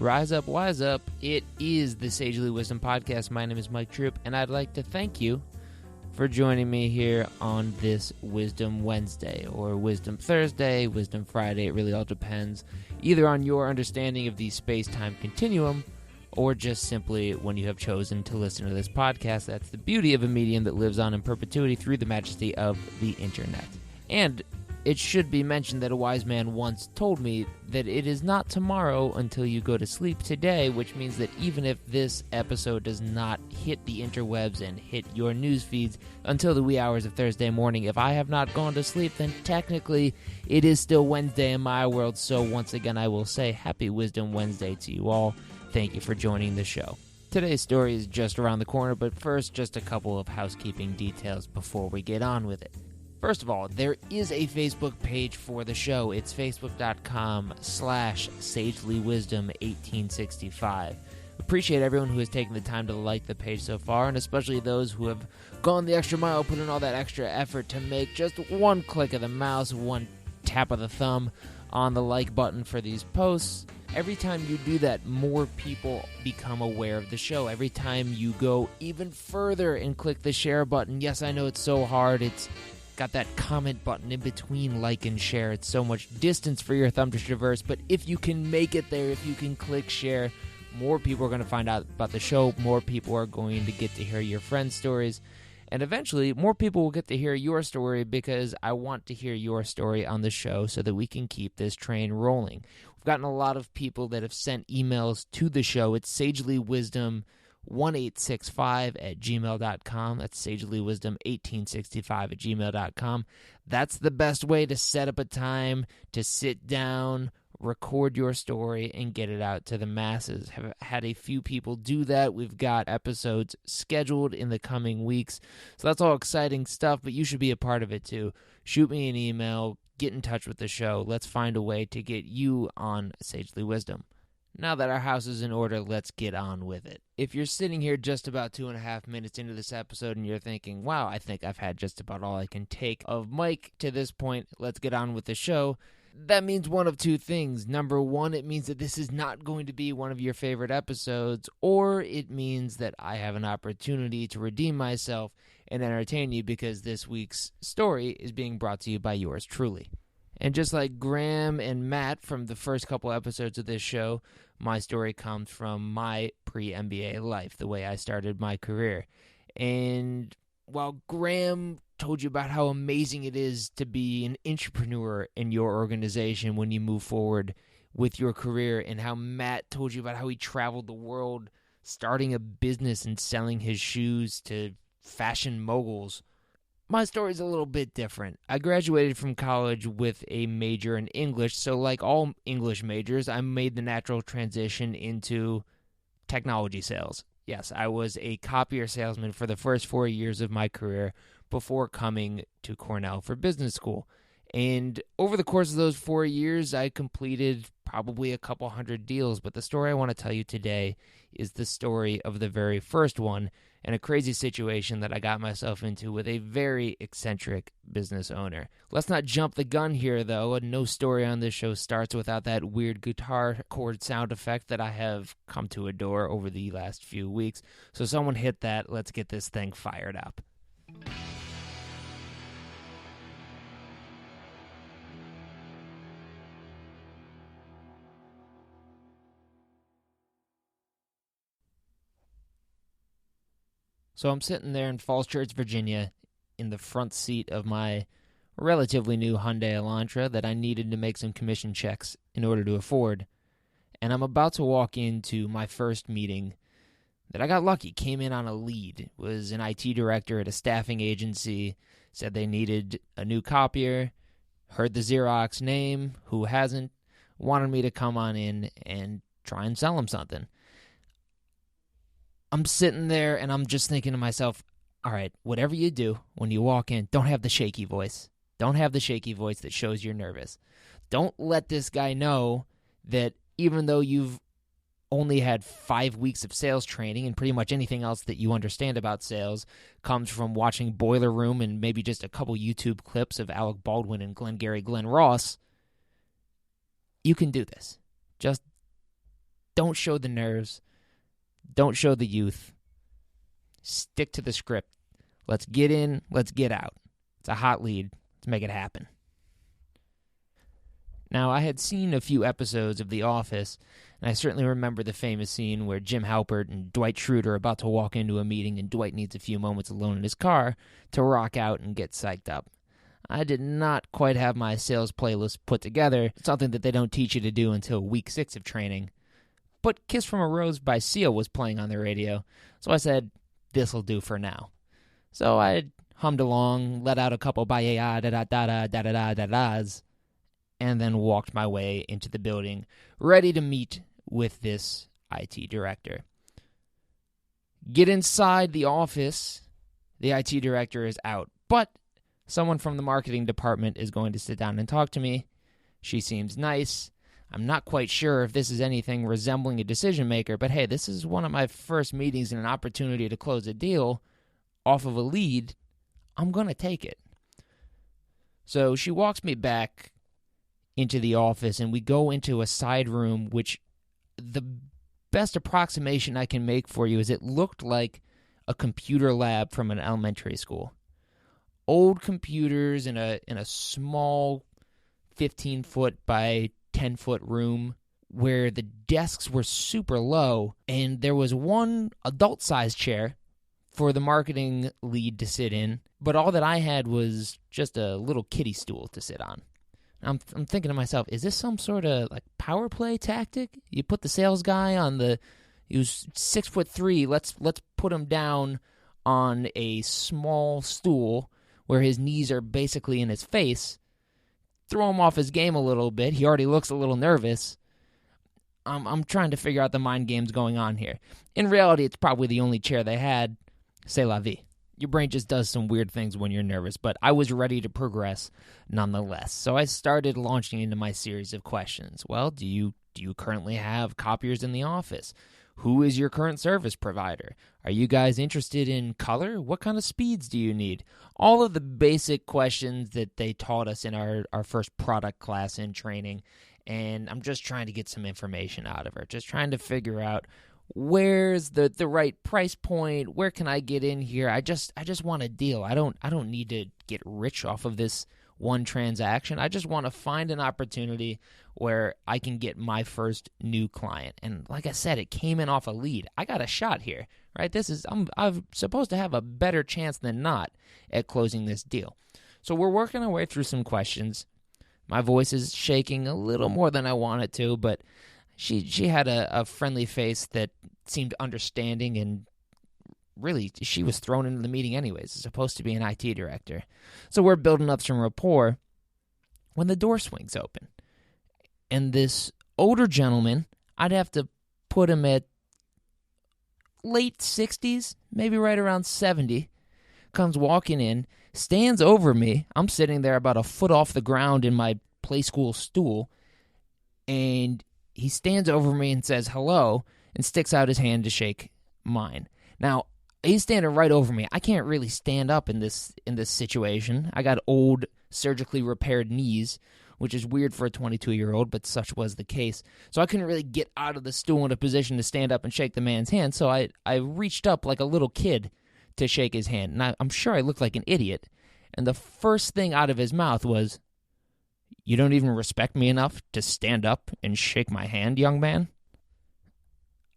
Rise up, wise up. It is the Sagely Wisdom Podcast. My name is Mike Troup, and I'd like to thank you for joining me here on this Wisdom Wednesday, or Wisdom Thursday, Wisdom Friday. It really all depends either on your understanding of the space-time continuum, or just simply when you have chosen to listen to this podcast. That's the beauty of a medium that lives on in perpetuity through the majesty of the internet. And it should be mentioned that a wise man once told me that it is not tomorrow until you go to sleep today, which means that even if this episode does not hit the interwebs and hit your news feeds until the wee hours of Thursday morning, if I have not gone to sleep, then technically it is still Wednesday in my world. So once again, I will say Happy Wisdom Wednesday to you all. Thank you for joining the show. Today's story is just around the corner, but first, just a couple of housekeeping details before we get on with it. First of all, there is a Facebook page for the show. It's facebook.com/SagelyWisdom1865. Appreciate everyone who has taken the time to like the page so far, and especially those who have gone the extra mile, put in all that extra effort to make just one click of the mouse, one tap of the thumb on the like button for these posts. Every time you do that, more people become aware of the show. Every time you go even further and click the share button, yes, I know it's so hard. It's got that comment button in between like and share. It's so much distance for your thumb to traverse, but if you can make it there, if you can click share, more people are going to find out about the show. More people are going to get to hear your friends' stories, and eventually more people will get to hear your story, because I want to hear your story on the show so that we can keep this train rolling. We've gotten a lot of people that have sent emails to the show. It's sagelywisdom1865@gmail.com. That's sagelywisdom1865@gmail.com. That's the best way to set up a time to sit down, record your story, and get it out to the masses. Have had a few people do that. We've got episodes scheduled in the coming weeks. So that's all exciting stuff, but you should be a part of it too. Shoot me an email. Get in touch with the show. Let's find a way to get you on Sagely Wisdom. Now that our house is in order, let's get on with it. If you're sitting here just about 2.5 minutes into this episode and you're thinking, wow, I think I've had just about all I can take of Mike to this point, let's get on with the show, that means one of two things. Number one, it means that this is not going to be one of your favorite episodes, or it means that I have an opportunity to redeem myself and entertain you, because this week's story is being brought to you by yours truly. And just like Graham and Matt from the first couple episodes of this show, my story comes from my pre-MBA life, the way I started my career. And while Graham told you about how amazing it is to be an entrepreneur in your organization when you move forward with your career, and how Matt told you about how he traveled the world starting a business and selling his shoes to fashion moguls, my story's a little bit different. I graduated from college with a major in English, so like all English majors, I made the natural transition into technology sales. Yes, I was a copier salesman for the first 4 years of my career before coming to Cornell for business school. And over the course of those 4 years, I completed probably a couple hundred deals. But the story I want to tell you today is the story of the very first one, and a crazy situation that I got myself into with a very eccentric business owner. Let's not jump the gun here, though. No story on this show starts without that weird guitar chord sound effect that I have come to adore over the last few weeks. So someone hit that. Let's get this thing fired up. So I'm sitting there in Falls Church, Virginia, in the front seat of my relatively new Hyundai Elantra that I needed to make some commission checks in order to afford. And I'm about to walk into my first meeting that I got lucky, came in on a lead. It was an IT director at a staffing agency, said they needed a new copier, heard the Xerox name, who hasn't, wanted me to come on in and try and sell them something. I'm sitting there and I'm just thinking to myself, all right, whatever you do when you walk in, don't have the shaky voice. Don't have the shaky voice that shows you're nervous. Don't let this guy know that even though you've only had 5 weeks of sales training and pretty much anything else that you understand about sales comes from watching Boiler Room and maybe just a couple YouTube clips of Alec Baldwin and Glenn Ross, you can do this. Just Don't show the nerves. Don't show the youth. Stick to the script. Let's get in. Let's get out. It's a hot lead. Let's make it happen. Now, I had seen a few episodes of The Office, and I certainly remember the famous scene where Jim Halpert and Dwight Schrute are about to walk into a meeting, and Dwight needs a few moments alone in his car to rock out and get psyched up. I did not quite have my sales playlist put together, something that they don't teach you to do until week 6 of training. But Kiss from a Rose by Seal was playing on the radio, so I said, this'll do for now. So I hummed along, let out a couple ba-ya-da-da-da-da-da-da-da-das, and then walked my way into the building, ready to meet with this IT director. Get inside the office. The IT director is out, but someone from the marketing department is going to sit down and talk to me. She seems nice. I'm not quite sure if this is anything resembling a decision maker, but hey, this is one of my first meetings and an opportunity to close a deal off of a lead. I'm going to take it. So she walks me back into the office, and we go into a side room, which the best approximation I can make for you is it looked like a computer lab from an elementary school. Old computers in a small 15-foot by 10-foot room where the desks were super low, and there was one adult-sized chair for the marketing lead to sit in, but all that I had was just a little kiddie stool to sit on. I'm thinking to myself, is this some sort of like power play tactic? You put the sales guy on he was 6'3". Let's put him down on a small stool where his knees are basically in his face. Throw him off his game a little bit. He already looks a little nervous. I'm trying to figure out the mind games going on here. In reality, it's probably the only chair they had. C'est la vie. Your brain just does some weird things when you're nervous, but I was ready to progress nonetheless. So I started launching into my series of questions. Well, do you currently have copiers in the office? Who is your current service provider? Are you guys interested in color? What kind of speeds do you need? All of the basic questions that they taught us in our first product class in training, and I'm just trying to get some information out of her, just trying to figure out where's the right price point, where can I get in here? I just want a deal. I don't need to get rich off of this one transaction. I just want to find an opportunity where I can get my first new client. And like I said, it came in off a lead. I got a shot here, right? I'm supposed to have a better chance than not at closing this deal. So we're working our way through some questions. My voice is shaking a little more than I want it to, but she had a friendly face that seemed understanding, and really, she was thrown into the meeting anyways. It's supposed to be an IT director. So we're building up some rapport when the door swings open. And this older gentleman, I'd have to put him at late 60s, maybe right around 70, comes walking in, stands over me. I'm sitting there about a foot off the ground in my play school stool, and he stands over me and says hello and sticks out his hand to shake mine. Now, he's standing right over me. I can't really stand up in this situation. I got old, surgically repaired knees, which is weird for a 22-year-old, but such was the case. So I couldn't really get out of the stool in a position to stand up and shake the man's hand, so I reached up like a little kid to shake his hand. And I'm sure I looked like an idiot. And the first thing out of his mouth was, "You don't even respect me enough to stand up and shake my hand, young man?"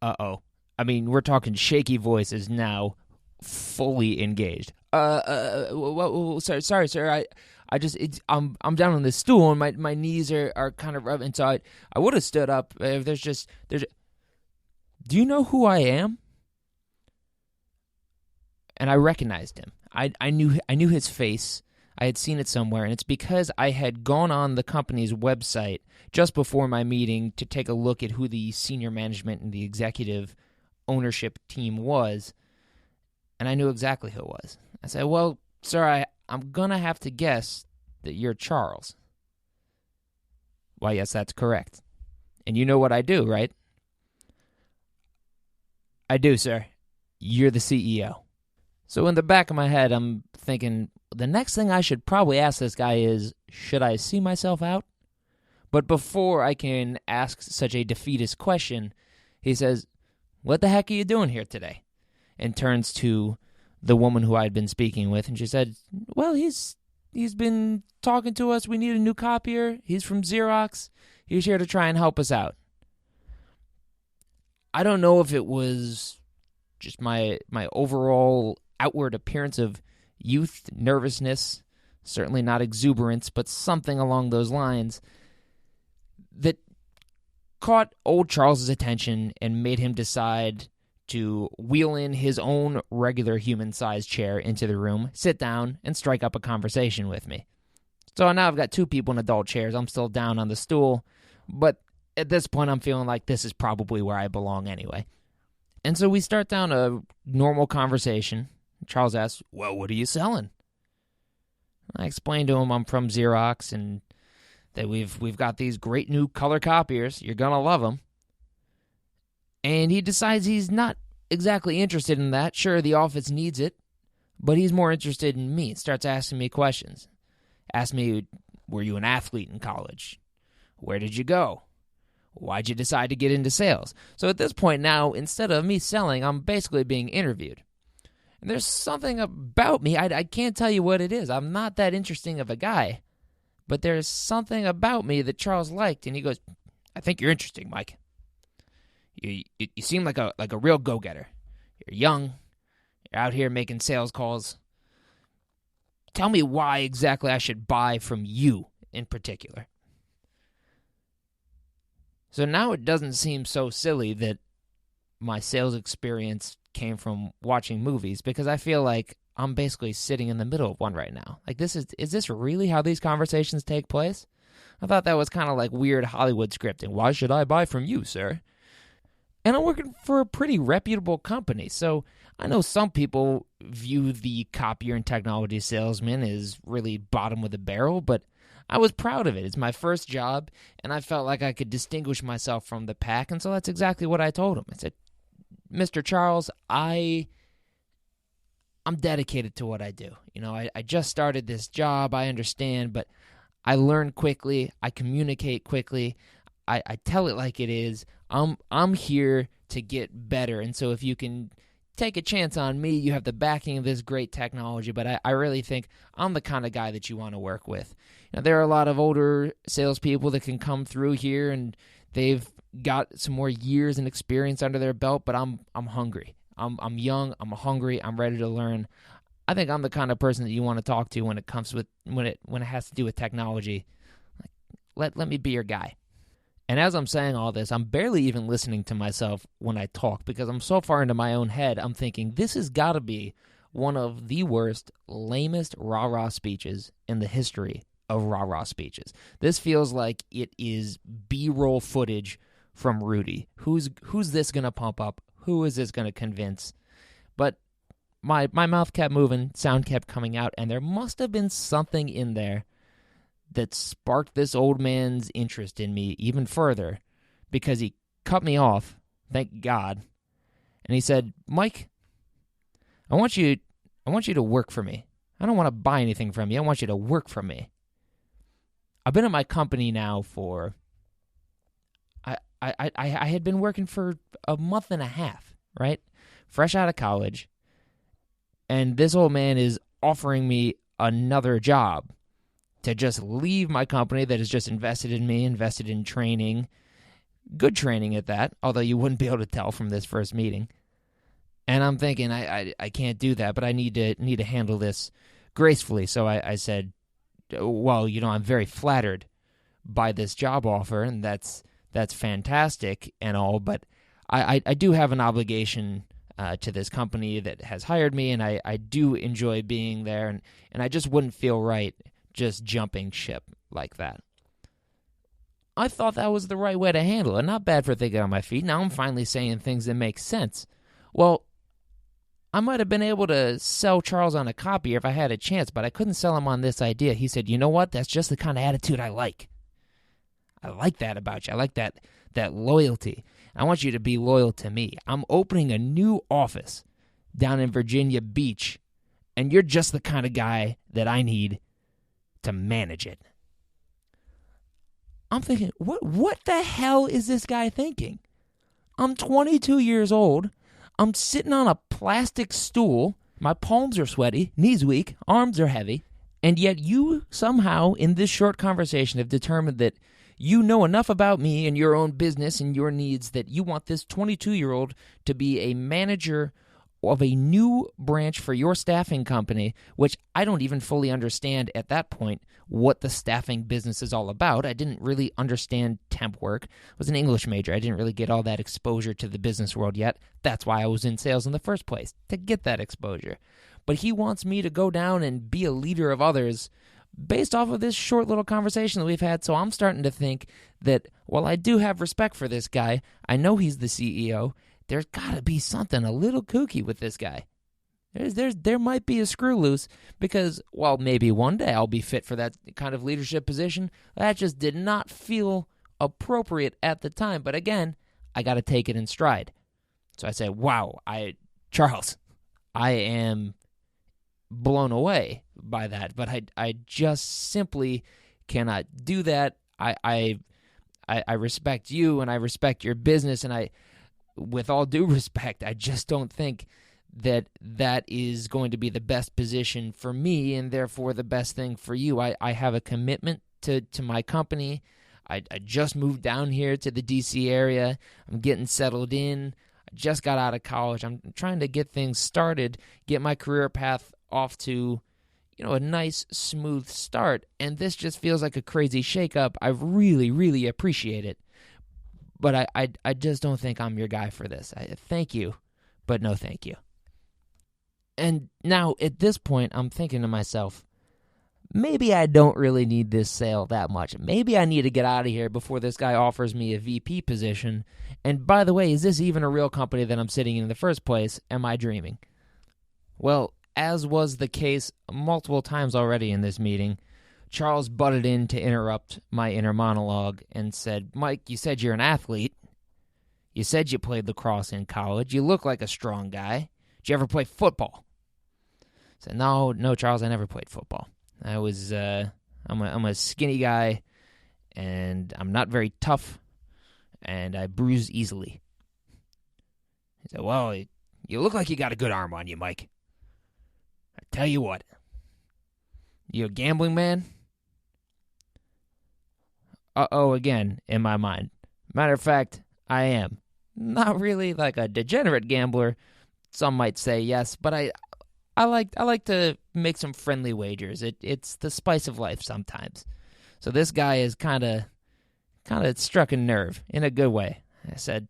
Uh-oh. I mean, we're talking shaky voices now, fully engaged. Sorry, sir. I'm down on this stool and my knees are kind of rubbing. So I would have stood up. There's. Do you know who I am? And I recognized him. I knew his face. I had seen it somewhere, and it's because I had gone on the company's website just before my meeting to take a look at who the senior management and the executive ownership team was, and I knew exactly who it was. I said, "Well, sir, I'm going to have to guess that you're Charles." "Why, yes, that's correct. And you know what I do, right?" "I do, sir. You're the CEO." So in the back of my head, I'm thinking, the next thing I should probably ask this guy is, should I see myself out? But before I can ask such a defeatist question, He says, "What the heck are you doing here today?" And turns to the woman who I'd been speaking with, and she said, "Well, he's been talking to us. We need a new copier. He's from Xerox. He's here to try and help us out." I don't know if it was just my overall outward appearance of youth, nervousness, certainly not exuberance, but something along those lines that caught old Charles's attention and made him decide to wheel in his own regular human-sized chair into the room, sit down, and strike up a conversation with me. So now I've got two people in adult chairs. I'm still down on the stool, but at this point I'm feeling like this is probably where I belong anyway. And so we start down a normal conversation. Charles asks, "Well, what are you selling?" I explained to him I'm from Xerox and that we've got these great new color copiers. You're going to love them. And he decides he's not exactly interested in that. Sure, the office needs it, but he's more interested in me. Starts asking me questions. Asked me, "Were you an athlete in college? Where did you go? Why'd you decide to get into sales?" So at this point now, instead of me selling, I'm basically being interviewed. And there's something about me, I can't tell you what it is. I'm not that interesting of a guy, but there's something about me that Charles liked, and he goes, "I think you're interesting, Mike. You seem like a real go-getter. You're young. You're out here making sales calls. Tell me why exactly I should buy from you in particular." So now it doesn't seem so silly that my sales experience came from watching movies, because I feel like I'm basically sitting in the middle of one right now. Like, is this really how these conversations take place? I thought that was kind of like weird Hollywood scripting. "Why should I buy from you, sir?" And I'm working for a pretty reputable company, so I know some people view the copier and technology salesman as really bottom of the barrel, but I was proud of it. It's my first job, and I felt like I could distinguish myself from the pack, and so that's exactly what I told him. I said, "Mr. Charles, I'm dedicated to what I do. I just started this job, I understand, but I learn quickly, I communicate quickly, I tell it like it is. I'm here to get better, and so if you can take a chance on me, you have the backing of this great technology, but I really think I'm the kind of guy that you want to work with." There are a lot of older salespeople that can come through here, and they've got some more years and experience under their belt, but I'm hungry. I'm young, I'm hungry, I'm ready to learn. I think I'm the kind of person that you want to talk to when it comes with when it has to do with technology. Let me be your guy. And as I'm saying all this, I'm barely even listening to myself when I talk, because I'm so far into my own head, I'm thinking this has got to be one of the worst, lamest rah-rah speeches in the history of rah-rah speeches. This feels like it is B-roll footage from Rudy. Who's this going to pump up? Who is this going to convince? But my mouth kept moving, sound kept coming out, and there must have been something in there that sparked this old man's interest in me even further, because he cut me off, thank God, and he said, "Mike, I want you to work for me. I don't want to buy anything from you. I want you to work for me. I've been at my company now for, I had been working for a month and a half, right? Fresh out of college, and this old man is offering me another job to just leave my company that has just invested in me, invested in training, good training at that, although you wouldn't be able to tell from this first meeting. And I'm thinking, I can't do that, but I need to handle this gracefully. So I said, "Well, I'm very flattered by this job offer, and that's fantastic and all, but I do have an obligation to this company that has hired me, and I do enjoy being there, and I just wouldn't feel right just jumping ship like that." I thought that was the right way to handle it. Not bad for thinking on my feet. Now I'm finally saying things that make sense. Well, I might have been able to sell Charles on a copier if I had a chance, but I couldn't sell him on this idea. He said, "You know what? That's just the kind of attitude I like. I like that about you. I like that loyalty. I want you to be loyal to me. I'm opening a new office down in Virginia Beach, and you're just the kind of guy that I need to manage it." I'm thinking, what the hell is this guy thinking? I'm 22 years old. I'm sitting on a plastic stool. My palms are sweaty, knees weak, arms are heavy. And yet you somehow, in this short conversation, have determined that you know enough about me and your own business and your needs that you want this 22-year-old to be a manager of a new branch for your staffing company, which I don't even fully understand at that point what the staffing business is all about. I didn't really understand temp work. I was an English major. I didn't really get all that exposure to the business world yet. That's why I was in sales in the first place, to get that exposure. But he wants me to go down and be a leader of others based off of this short little conversation that we've had. So I'm starting to think that while I do have respect for this guy, I know he's the CEO, there's got to be something a little kooky with this guy. There might be a screw loose because, while maybe one day I'll be fit for that kind of leadership position, that just did not feel appropriate at the time. But again, I got to take it in stride. So I say, wow, Charles, I am blown away by that, but I just simply cannot do that. I respect you and I respect your business, and with all due respect, I just don't think that is going to be the best position for me and therefore the best thing for you. I have a commitment to my company. I just moved down here to the D.C. area. I'm getting settled in. I just got out of college. I'm trying to get things started, get my career path off to, a nice, smooth start. And this just feels like a crazy shakeup. I really, really appreciate it. But I just don't think I'm your guy for this. Thank you, but no thank you. And now, at this point, I'm thinking to myself, maybe I don't really need this sale that much. Maybe I need to get out of here before this guy offers me a VP position. And by the way, is this even a real company that I'm sitting in the first place? Am I dreaming? Well, as was the case multiple times already in this meeting, Charles butted in to interrupt my inner monologue and said, Mike, you said you're an athlete. You said you played lacrosse in college. You look like a strong guy. Did you ever play football? I said, no, Charles, I never played football. I'm a skinny guy, and I'm not very tough, and I bruise easily. He said, well, you look like you got a good arm on you, Mike. I tell you what, you a gambling man? Again, in my mind. Matter of fact, I am. Not really like a degenerate gambler. Some might say yes, but I like to make some friendly wagers. It's the spice of life sometimes. So this guy is kind of struck a nerve in a good way. I said,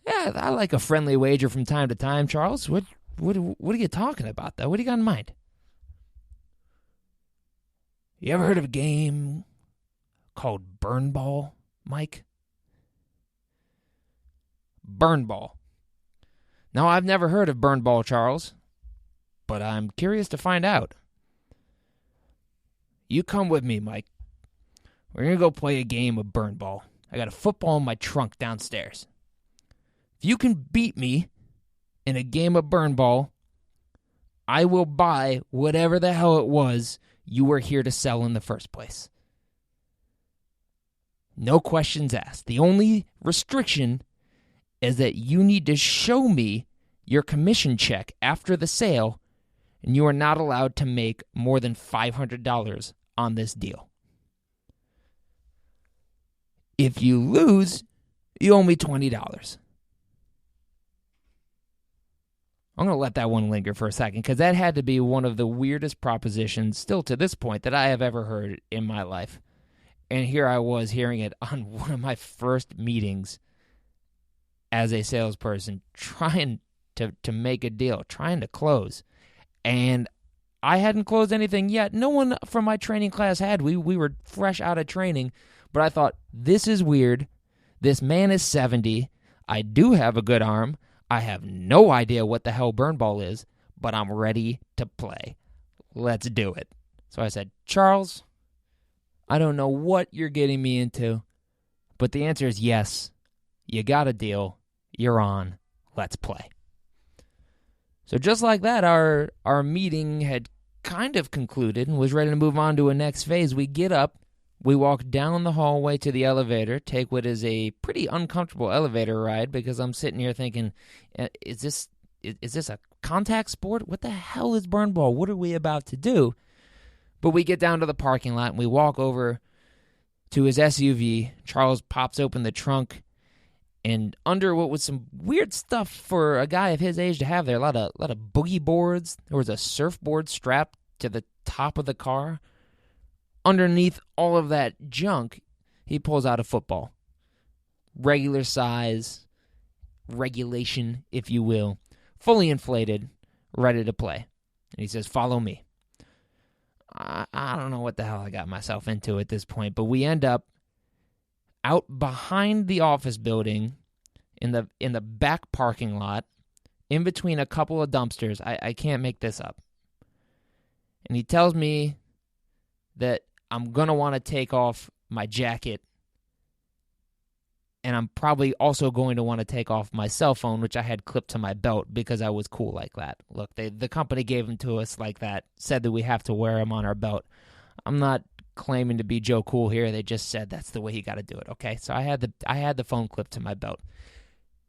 yeah, I like a friendly wager from time to time, Charles. What are you talking about, though? What do you got in mind? You ever heard of a game called Burnball, Mike? Burnball. No, I've never heard of Burnball, Charles, but I'm curious to find out. You come with me, Mike. We're going to go play a game of Burnball. I got a football in my trunk downstairs. If you can beat me in a game of Burnball, I will buy whatever the hell it was you were here to sell in the first place. No questions asked. The only restriction is that you need to show me your commission check after the sale, and you are not allowed to make more than $500 on this deal. If you lose, you owe me $20. I'm going to let that one linger for a second because that had to be one of the weirdest propositions still to this point that I have ever heard in my life. And here I was hearing it on one of my first meetings as a salesperson, trying to make a deal, trying to close. And I hadn't closed anything yet. No one from my training class had. We were fresh out of training. But I thought, this is weird. This man is 70. I do have a good arm. I have no idea what the hell Burnball is, but I'm ready to play. Let's do it. So I said, Charles, I don't know what you're getting me into, but the answer is yes. You got a deal. You're on. Let's play. So just like that, our meeting had kind of concluded and was ready to move on to a next phase. We get up. We walk down the hallway to the elevator, take what is a pretty uncomfortable elevator ride because I'm sitting here thinking, is this a contact sport? What the hell is Burnball? What are we about to do? But we get down to the parking lot and we walk over to his SUV. Charles pops open the trunk, and under what was some weird stuff for a guy of his age to have there, a lot of boogie boards. There was a surfboard strapped to the top of the car. Underneath all of that junk, he pulls out a football. Regular size, regulation, if you will, fully inflated, ready to play. And he says, "Follow me." I don't know what the hell I got myself into at this point, but we end up out behind the office building in the back parking lot, in between a couple of dumpsters. I can't make this up. And he tells me that I'm going to want to take off my jacket, and I'm probably also going to want to take off my cell phone, which I had clipped to my belt because I was cool like that. Look, the company gave them to us like that, said that we have to wear them on our belt. I'm not claiming to be Joe Cool here. They just said that's the way you got to do it, okay? So I had the phone clipped to my belt.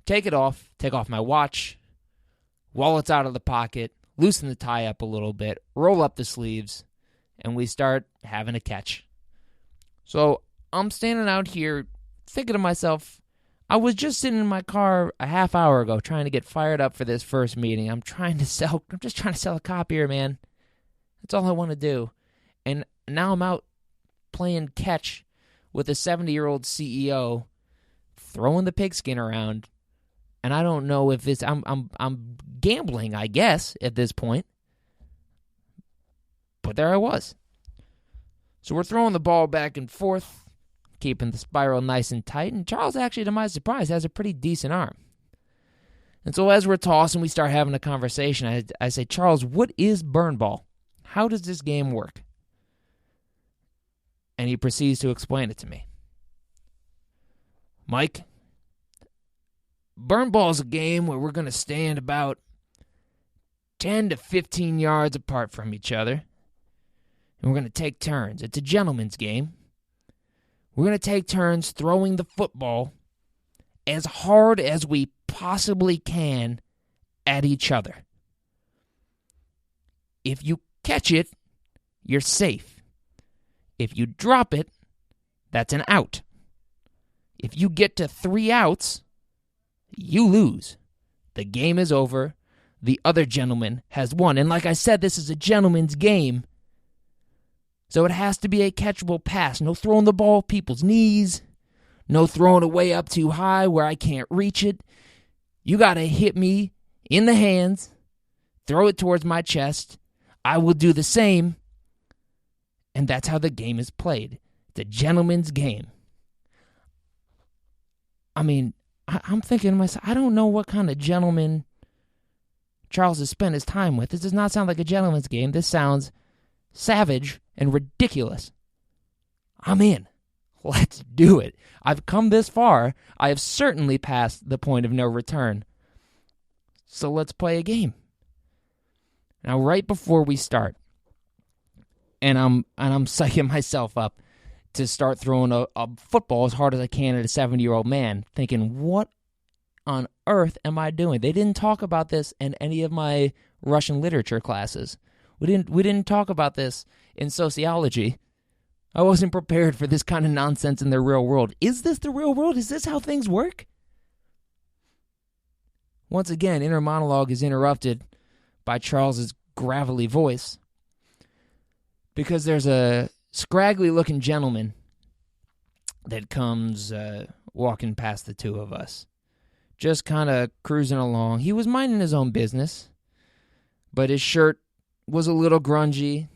Take it off, take off my watch, wallet's out of the pocket, loosen the tie up a little bit, roll up the sleeves, and we start having a catch. So I'm standing out here thinking to myself, I was just sitting in my car a half hour ago trying to get fired up for this first meeting. I'm just trying to sell a copier, man. That's all I want to do. And now I'm out playing catch with a 70-year-old CEO throwing the pigskin around. And I don't know if it's I'm gambling, I guess, at this point. But there I was. So we're throwing the ball back and forth, keeping the spiral nice and tight, and Charles actually, to my surprise, has a pretty decent arm. And so as we're tossing, we start having a conversation. I say, "Charles, what is Burnball? How does this game work?" And he proceeds to explain it to me. "Mike, Burnball is a game where we're going to stand about 10 to 15 yards apart from each other, and we're going to take turns. It's a gentleman's game. We're going to take turns throwing the football as hard as we possibly can at each other. If you catch it, you're safe. If you drop it, that's an out. If you get to 3 outs, you lose. The game is over. The other gentleman has won. And like I said, this is a gentleman's game. So it has to be a catchable pass. No throwing the ball at people's knees. No throwing it way up too high where I can't reach it. You got to hit me in the hands. Throw it towards my chest. I will do the same. And that's how the game is played. It's a gentleman's game. I mean, I'm thinking to myself, I don't know what kind of gentleman Charles has spent his time with. This does not sound like a gentleman's game. This sounds savage and ridiculous. I'm in. Let's do it. I've come this far. I have certainly passed the point of no return. So let's play a game. Now, right before we start, and I'm psyching myself up to start throwing a football as hard as I can at a 70-year-old man, thinking, what on earth am I doing? They didn't talk about this in any of my Russian literature classes. We didn't talk about this in sociology. I wasn't prepared for this kind of nonsense in the real world. Is this the real world? Is this how things work? Once again, inner monologue is interrupted by Charles's gravelly voice because there's a scraggly-looking gentleman that comes walking past the two of us, just kind of cruising along. He was minding his own business, but his shirt was a little grungy.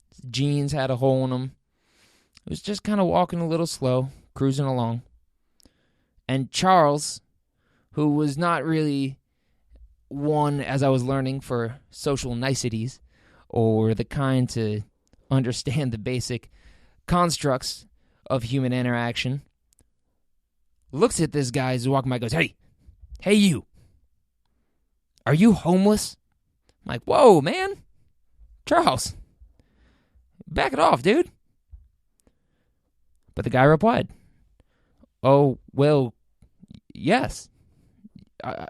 His jeans had a hole in them. He was just kind of walking a little slow, cruising along. And Charles, who was not really one, as I was learning, for social niceties or the kind to understand the basic constructs of human interaction, looks at this guy who's walking by and goes, Hey you, are you homeless? I'm like, whoa, man. Charles, back it off, dude. But the guy replied, "Oh, well, yes, I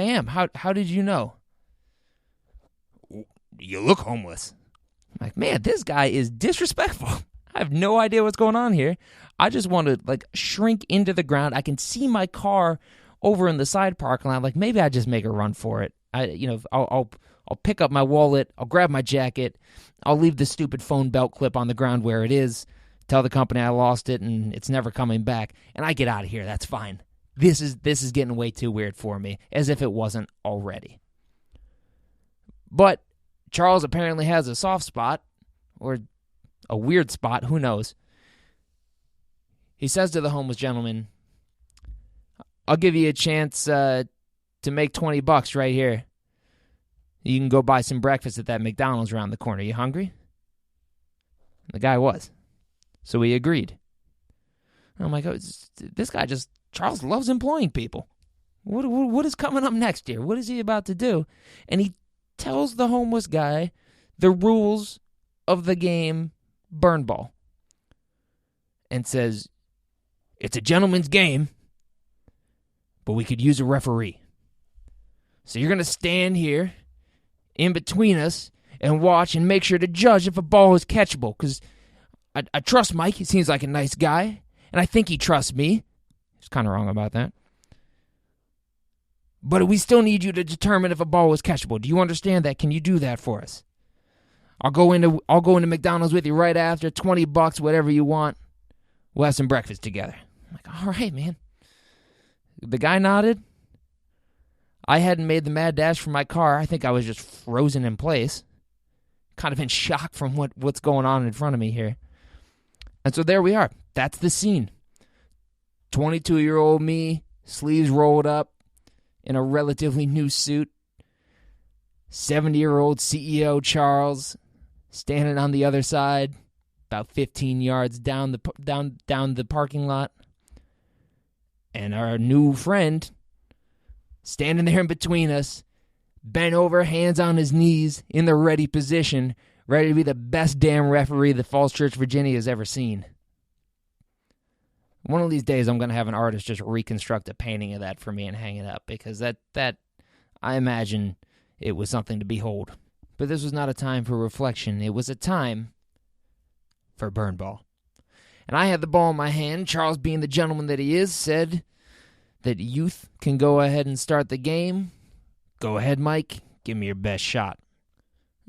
am. How did you know?" "You look homeless." I'm like, man, this guy is disrespectful. I have no idea what's going on here. I just want to shrink into the ground. I can see my car over in the side parking lot. Like, maybe I just make a run for it. I'll pick up my wallet. I'll grab my jacket. I'll leave the stupid phone belt clip on the ground where it is. Tell the company I lost it and it's never coming back. And I get out of here. That's fine. This is getting way too weird for me, as if it wasn't already. But Charles apparently has a soft spot, or a weird spot, who knows. He says to the homeless gentleman, "I'll give you a chance to make $20 right here. You can go buy some breakfast at that McDonald's around the corner. You hungry?" And the guy was. So he agreed. And I'm like, oh, this guy Charles loves employing people. What is coming up next here? What is he about to do? And he tells the homeless guy the rules of the game Burnball and says, "It's a gentleman's game, but we could use a referee. So you're going to stand here in between us and watch and make sure to judge if a ball is catchable, because I trust Mike. He seems like a nice guy, and I think he trusts me." He's kind of wrong about that. "But we still need you to determine if a ball was catchable. Do you understand that? Can you do that for us? I'll go into McDonald's with you right after. $20, whatever you want. We'll have some breakfast together." I'm like, all right, man. The guy nodded. I hadn't made the mad dash for my car. I think I was just frozen in place, kind of in shock from what's going on in front of me here. And so there we are. That's the scene. 22-year-old me, sleeves rolled up, in a relatively new suit. 70-year-old CEO Charles standing on the other side, about 15 yards down the parking lot. And our new friend standing there in between us, bent over, hands on his knees, in the ready position, ready to be the best damn referee that Falls Church, Virginia has ever seen. One of these days, I'm going to have an artist just reconstruct a painting of that for me and hang it up, because that I imagine it was something to behold. But this was not a time for reflection. It was a time for Burnball. And I had the ball in my hand. Charles, being the gentleman that he is, said that youth can go ahead and start the game. Go ahead, Mike. Give me your best shot.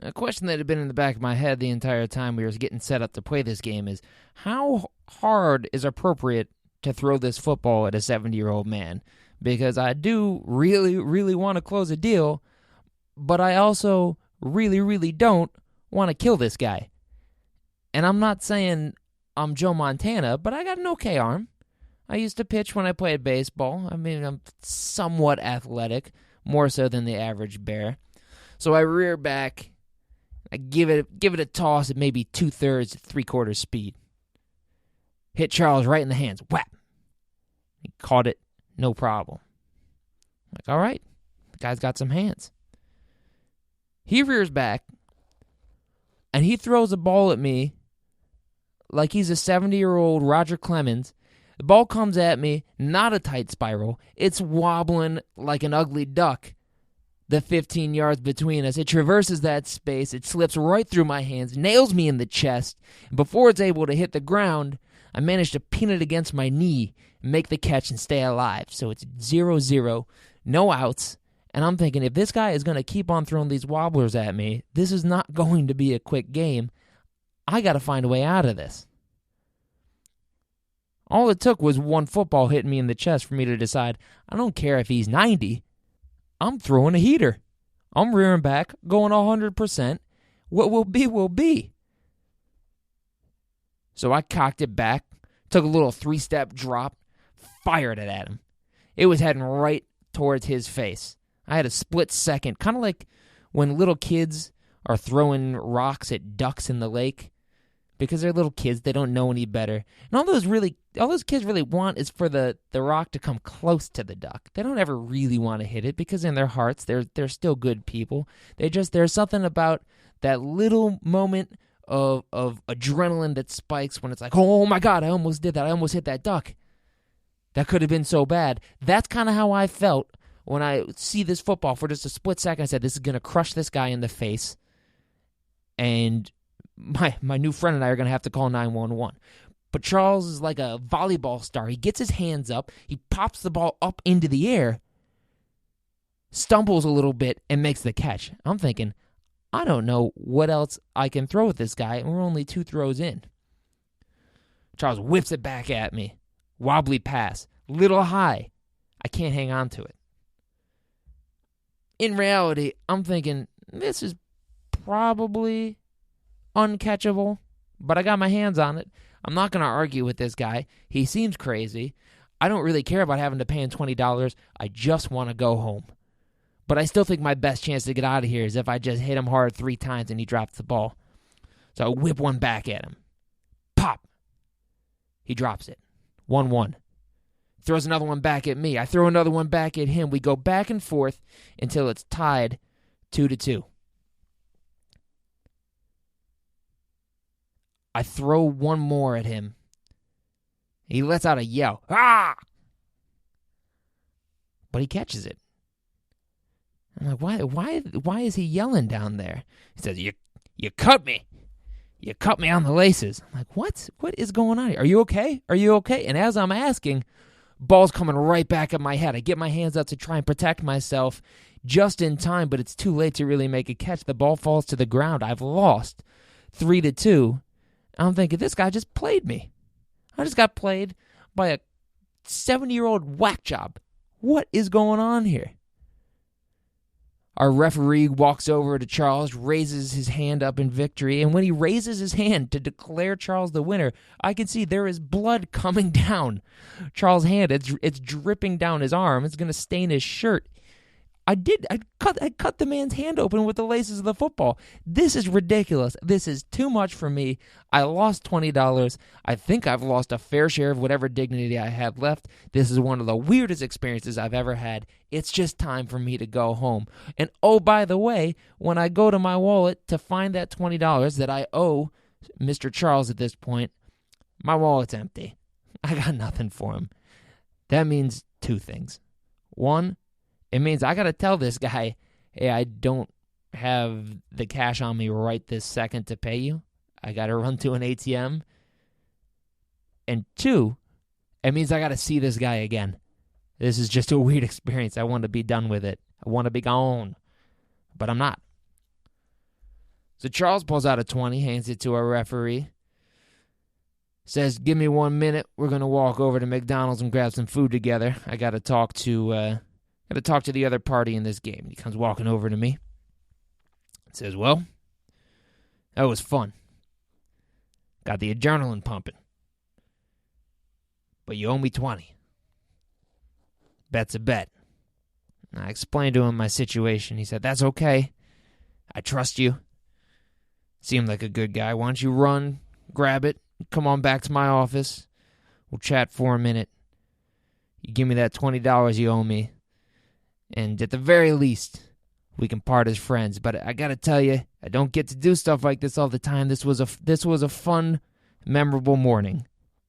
A question that had been in the back of my head the entire time we were getting set up to play this game is, how hard is appropriate to throw this football at a 70-year-old man? Because I do really, really want to close a deal, but I also really, really don't want to kill this guy. And I'm not saying I'm Joe Montana, but I got an okay arm. I used to pitch when I played baseball. I mean, I'm somewhat athletic, more so than the average bear. So I rear back. I give it a toss at maybe 2/3, 3/4 speed. Hit Charles right in the hands. Whap! He caught it, no problem. I'm like, all right, the guy's got some hands. He rears back, and he throws a ball at me like he's a 70-year-old Roger Clemens. The ball comes at me, not a tight spiral. It's wobbling like an ugly duck. The 15 yards between us. It traverses that space. It slips right through my hands, nails me in the chest. And before it's able to hit the ground, I manage to pin it against my knee and make the catch and stay alive. So it's 0-0, no outs. And I'm thinking, if this guy is going to keep on throwing these wobblers at me, this is not going to be a quick game. I got to find a way out of this. All it took was one football hitting me in the chest for me to decide, I don't care if he's 90. I'm throwing a heater. I'm rearing back, going 100%. What will be, will be. So I cocked it back, took a little 3-step drop, fired it at him. It was heading right towards his face. I had a split second, kind of like when little kids are throwing rocks at ducks in the lake. Because they're little kids, they don't know any better. And all those kids really want is for the rock to come close to the duck. They don't ever really want to hit it, because in their hearts, they're still good people. There's something about that little moment of adrenaline that spikes when it's like, oh my God, I almost did that. I almost hit that duck. That could have been so bad. That's kind of how I felt when I see this football for just a split second. I said, this is going to crush this guy in the face. And my new friend and I are going to have to call 911. But Charles is like a volleyball star. He gets his hands up. He pops the ball up into the air, stumbles a little bit, and makes the catch. I'm thinking, I don't know what else I can throw at this guy, and we're only 2 throws in. Charles whips it back at me. Wobbly pass. Little high. I can't hang on to it. In reality, I'm thinking, this is probably uncatchable, but I got my hands on it. I'm not going to argue with this guy. He seems crazy. I don't really care about having to pay him $20. I just want to go home. But I still think my best chance to get out of here is if I just hit him hard 3 times and he drops the ball. So I whip one back at him. Pop. He drops it. 1-1. Throws another one back at me. I throw another one back at him. We go back and forth until it's tied 2-2. I throw one more at him. He lets out a yell. Ah! But he catches it. I'm like, why is he yelling down there? He says, you cut me. You cut me on the laces. I'm like, what? What is going on here? Are you okay? Are you okay? And as I'm asking, ball's coming right back at my head. I get my hands up to try and protect myself just in time, but it's too late to really make a catch. The ball falls to the ground. I've lost 3-2. I'm thinking, this guy just played me. I just got played by a 70-year-old whack job. What is going on here? Our referee walks over to Charles, raises his hand up in victory, and when he raises his hand to declare Charles the winner, I can see there is blood coming down Charles' hand. It's dripping down his arm. It's going to stain his shirt. I cut the man's hand open with the laces of the football. This is ridiculous. This is too much for me. I lost $20. I think I've lost a fair share of whatever dignity I had left. This is one of the weirdest experiences I've ever had. It's just time for me to go home. And oh, by the way, when I go to my wallet to find that $20 that I owe Mr. Charles at this point, my wallet's empty. I got nothing for him. That means 2 things. 1, it means I got to tell this guy, hey, I don't have the cash on me right this second to pay you. I got to run to an ATM. And 2, it means I got to see this guy again. This is just a weird experience. I want to be done with it. I want to be gone. But I'm not. So Charles pulls out a 20, hands it to our referee. Says, give me 1 minute. We're going to walk over to McDonald's and grab some food together. I got to talk to the other party in this game. He comes walking over to me. Says, well, that was fun. Got the adrenaline pumping. But you owe me 20. Bet's a bet. I explained to him my situation. He said, that's okay. I trust you. Seemed like a good guy. Why don't you run, grab it, come on back to my office. We'll chat for a minute. You give me that $20 you owe me. And at the very least, we can part as friends. But I got to tell you, I don't get to do stuff like this all the time. This was a fun, memorable morning.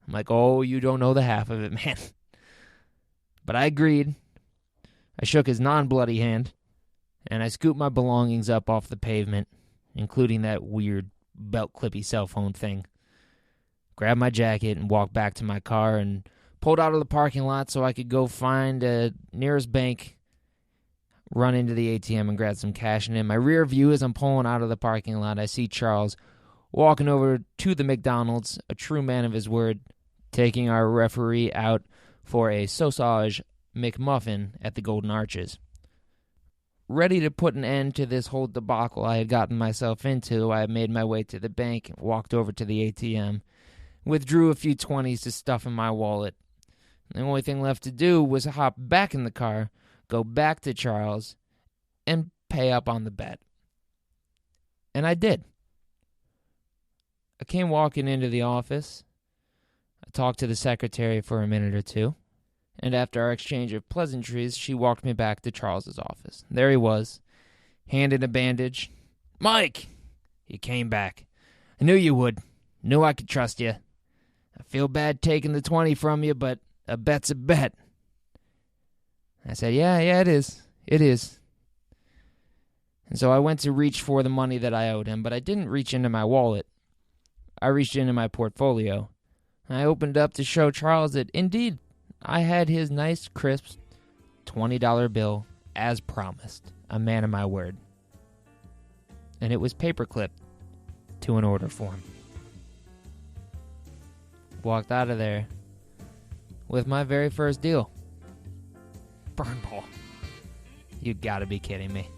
I'm like, oh, you don't know the half of it, man. But I agreed. I shook his non-bloody hand, and I scooped my belongings up off the pavement, including that weird belt-clippy cell phone thing. Grabbed my jacket and walked back to my car and pulled out of the parking lot so I could go find a nearest bank, run into the ATM and grab some cash. And in my rear view, as I'm pulling out of the parking lot, I see Charles walking over to the McDonald's, a true man of his word, taking our referee out for a sausage McMuffin at the Golden Arches. Ready to put an end to this whole debacle I had gotten myself into, I made my way to the bank, walked over to the ATM, withdrew a few 20s to stuff in my wallet. The only thing left to do was hop back in the car, go back to Charles, and pay up on the bet. And I did. I came walking into the office. I talked to the secretary for a minute or two, and after our exchange of pleasantries, she walked me back to Charles's office. There he was, hand in a bandage. Mike! He came back. knew you would. Knew I could trust you. I feel bad taking the 20 from you, but a bet's a bet. I said, yeah, it is. It is. And so I went to reach for the money that I owed him, but I didn't reach into my wallet. I reached into my portfolio. I opened it up to show Charles that, indeed, I had his nice, crisp $20 bill as promised. A man of my word. And it was paperclipped to an order form. Walked out of there with my very first deal. Burnball. You gotta be kidding me.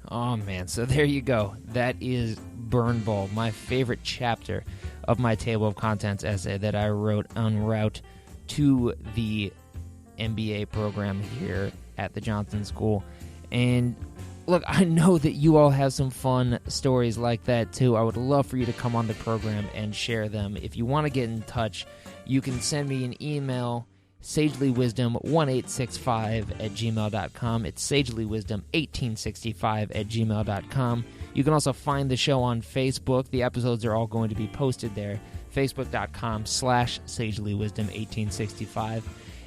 Oh man, so there you go. That is Burnball, my favorite chapter of my table of contents essay that I wrote en route to the MBA program here at the Johnson School. And look, I know that you all have some fun stories like that too. I would love for you to come on the program and share them. If you want to get in touch, you can send me an email, sagelywisdom1865@gmail.com. It's sagelywisdom1865@gmail.com. You can also find the show on Facebook. The episodes are all going to be posted there. Facebook.com/sagelywisdom1865.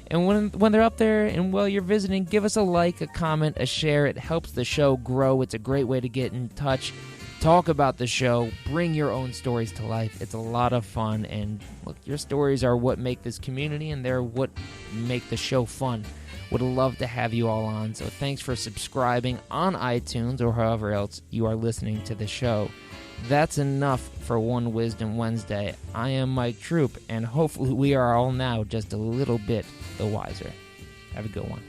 And when they're up there and while you're visiting, give us a like, a comment, a share. It helps the show grow. It's a great way to get in touch, talk about the show, bring your own stories to life. It's a lot of fun. And look, your stories are what make this community, and they're what make the show fun. Would love to have you all on. So thanks for subscribing on iTunes or however else you are listening to the show. That's enough for One Wisdom Wednesday. I am Mike Troup, and hopefully we are all now just a little bit the wiser. Have a good one.